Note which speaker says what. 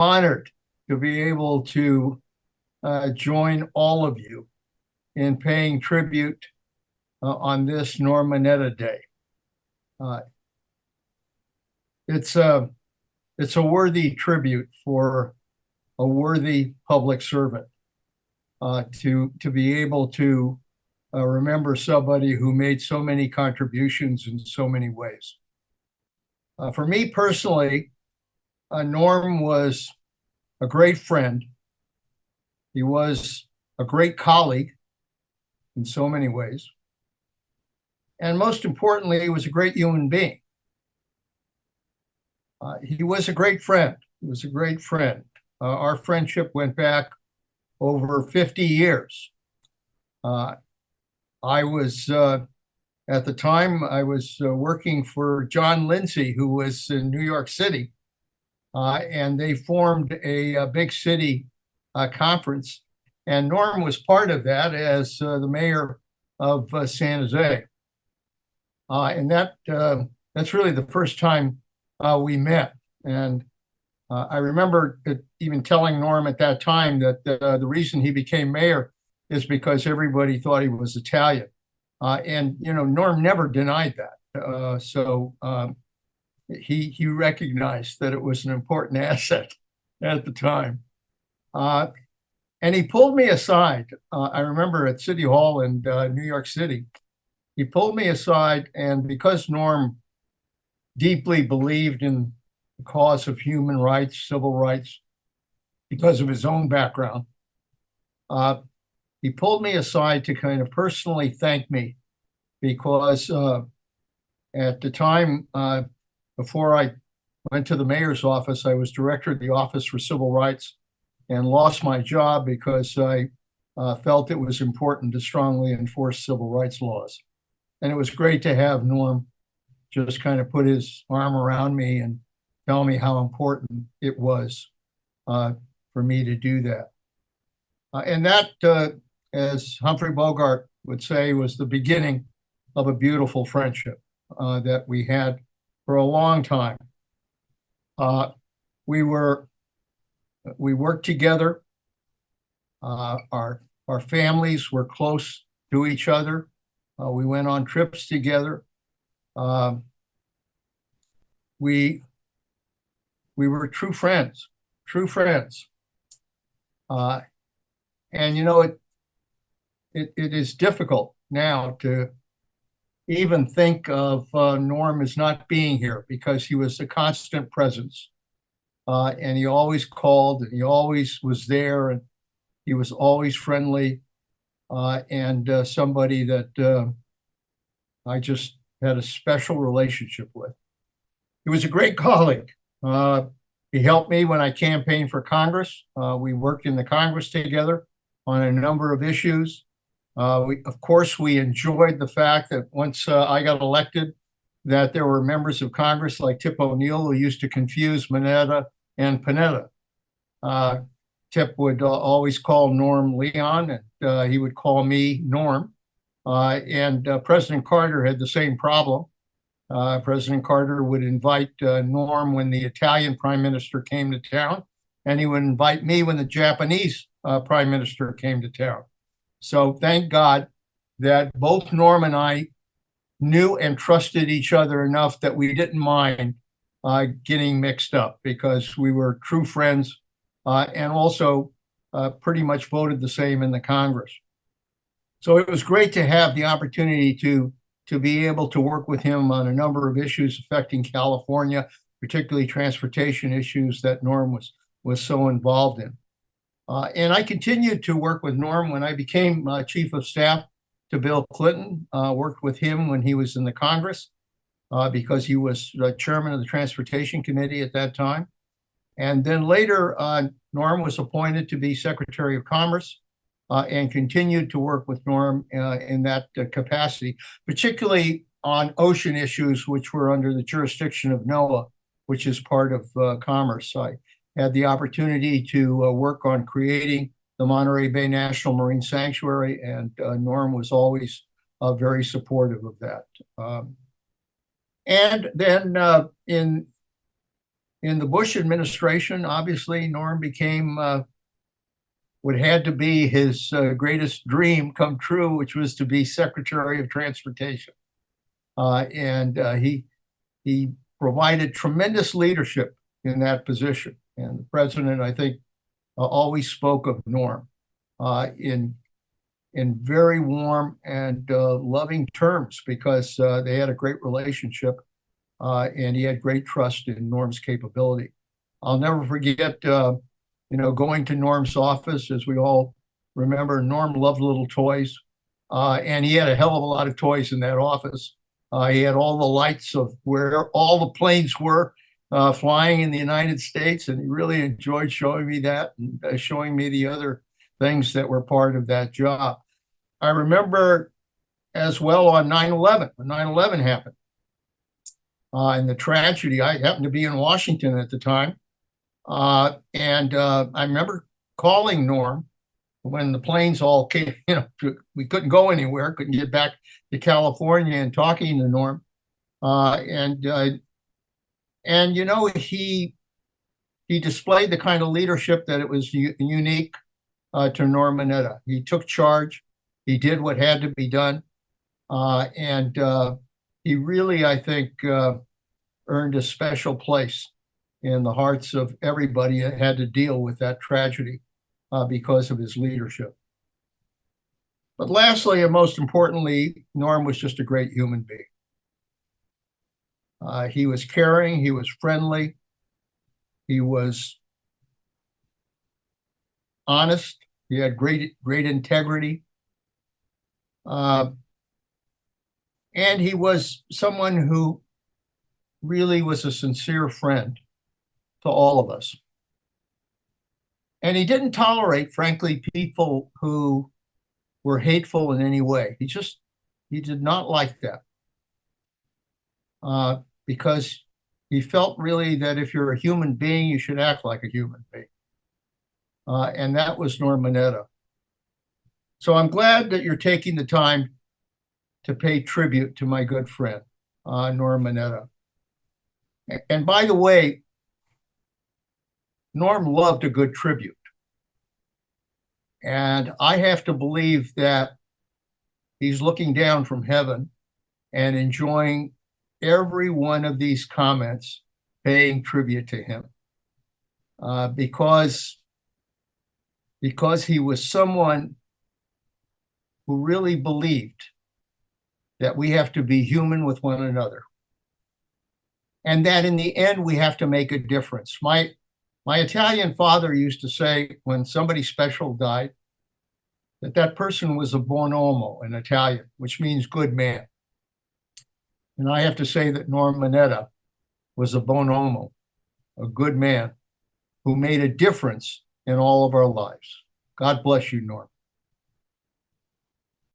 Speaker 1: honored to be able to join all of you in paying tribute on this Norm Mineta Day. Uh, it's a worthy tribute for a worthy public servant to be able to remember somebody who made so many contributions in so many ways. For me personally, Norm was a great friend. He was a great colleague in so many ways. And most importantly, he was a great human being. He was a great friend. He was a great friend. Our friendship went back over 50 years. I was, at the time, I was working for John Lindsay, who was in New York City, and they formed a big city conference. And Norm was part of that as the mayor of San Jose. And that's really the first time we met. And I remember even telling Norm at that time that the reason he became mayor is because everybody thought he was Italian. And, Norm never denied that. So he recognized that it was an important asset at the time. And he pulled me aside. I remember at City Hall in New York City, he pulled me aside, and because Norm deeply believed in the cause of human rights, civil rights, because of his own background, he pulled me aside to kind of personally thank me because at the time, before I went to the mayor's office, I was director of the Office for Civil Rights and lost my job because I felt it was important to strongly enforce civil rights laws. And it was great to have Norm just kind of put his arm around me and tell me how important it was for me to do that. And that, as Humphrey Bogart would say, was the beginning of a beautiful friendship that we had for a long time. We worked together. Our families were close to each other. We went on trips together. We were true friends. And it is difficult now to even think of Norm as not being here because he was a constant presence. And he always called, and he always was there, and he was always friendly, and somebody that I just had a special relationship with. He was a great colleague. He helped me when I campaigned for Congress. We worked in the Congress together on a number of issues. Of course, we enjoyed the fact that once I got elected, that there were members of Congress like Tip O'Neill who used to confuse Mineta and Panetta. Tip would always call Norm Leon, and he would call me Norm. And President Carter had the same problem. President Carter would invite Norm when the Italian prime minister came to town, and he would invite me when the Japanese prime minister came to town. So thank God that both Norm and I knew and trusted each other enough that we didn't mind getting mixed up because we were true friends and also pretty much voted the same in the Congress. So it was great to have the opportunity to be able to work with him on a number of issues affecting California, particularly transportation issues that Norm was so involved in. And I continued to work with Norm when I became chief of staff to Bill Clinton, worked with him when he was in the Congress because he was chairman of the Transportation Committee at that time. And then later, Norm was appointed to be Secretary of Commerce and continued to work with Norm in that capacity, particularly on ocean issues, which were under the jurisdiction of NOAA, which is part of Commerce. I had the opportunity to work on creating the Monterey Bay National Marine Sanctuary, and Norm was always very supportive of that. And then in In the Bush administration, obviously, Norm became what had to be his greatest dream come true, which was to be Secretary of Transportation. And he provided tremendous leadership in that position. And the president, I think, always spoke of Norm in very warm and loving terms, because they had a great relationship, and he had great trust in Norm's capability. I'll never forget, going to Norm's office. As we all remember, Norm loved little toys, and he had a hell of a lot of toys in that office. He had all the lights of where all the planes were flying in the United States, and he really enjoyed showing me that and showing me the other things that were part of that job. I remember as well on 9/11, when 9/11 happened, and the tragedy. I happened to be in Washington at the time, and I remember calling Norm when the planes all came. We couldn't go anywhere, couldn't get back to California, and talking to Norm, and he displayed the kind of leadership that it was unique to Norm Mineta. He took charge. He did what had to be done. And he really, I think, earned a special place in the hearts of everybody that had to deal with that tragedy because of his leadership. But lastly, and most importantly, Norm was just a great human being. He was caring. He was friendly. He was honest. He had great integrity. And he was someone who really was a sincere friend to all of us. And he didn't tolerate, frankly, people who were hateful in any way. He did not like that. Because he felt really that if you're a human being, you should act like a human being. And that was Norm Mineta. So I'm glad that you're taking the time to pay tribute to my good friend, Norm Mineta. And by the way, Norm loved a good tribute. And I have to believe that he's looking down from heaven and enjoying every one of these comments, paying tribute to him, because he was someone who really believed that we have to be human with one another, and that in the end we have to make a difference. My Italian father used to say, when somebody special died, that person was a buon uomo in Italian, which means good man. And I have to say that Norm Mineta was a buon uomo, a good man who made a difference in all of our lives. God bless you, Norm.